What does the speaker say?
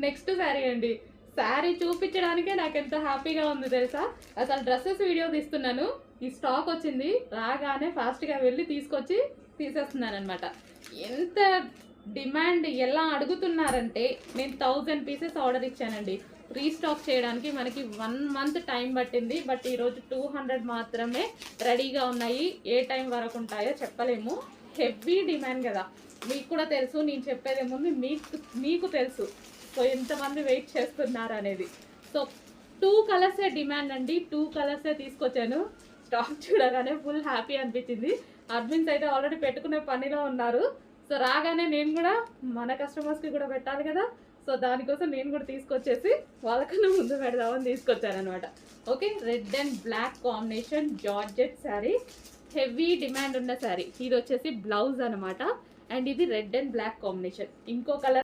Next sari అండి. శారీ చూపించడానికే నాకు ఎంత హ్యాపీగా ఉంది తెలుసా. అసలు డ్రెస్సెస్ వీడియో తీస్తున్నాను, ఈ స్టాక్ వచ్చింది, రాగానే ఫాస్ట్గా వెళ్ళి తీసుకొచ్చి తీసేస్తున్నాను అనమాట. ఎంత డిమాండ్ ఎలా అడుగుతున్నారంటే నేను 1000 పీసెస్ ఆర్డర్ ఇచ్చానండి. రీస్టాక్ చేయడానికి మనకి 1 మంత్ టైం పట్టింది. బట్ ఈరోజు 200 మాత్రమే రెడీగా ఉన్నాయి. ఏ టైం వరకు ఉంటాయో చెప్పలేము. హెవీ డిమాండ్ కదా, మీకు కూడా తెలుసు. నేను చెప్పేదే ముందు మీకు తెలుసు సో ఎంతమంది వెయిట్ చేస్తున్నారు అనేది. సో 2 కలర్సే డిమాండ్ అండి, 2 కలర్సే తీసుకొచ్చాను. స్టాక్ చూడగానే ఫుల్ హ్యాపీ అనిపించింది. అడ్మిన్స్ అయితే ఆల్రెడీ పెట్టుకునే పనిలో ఉన్నారు. సో రాగానే నేను కూడా మన కస్టమర్స్కి కూడా పెట్టాలి కదా. సో దానికోసం నేను కూడా తీసుకొచ్చేసి వాళ్ళకన్నా ముందు పెడదామని తీసుకొచ్చాను అనమాట. Okay, red and black combination georgette sari, heavy demand ఉన్న శారీ. ఇది వచ్చేసి బ్లౌజ్ అనమాట. అండ్ ఇది రెడ్ అండ్ బ్లాక్ కాంబినేషన్. ఇంకో కలర్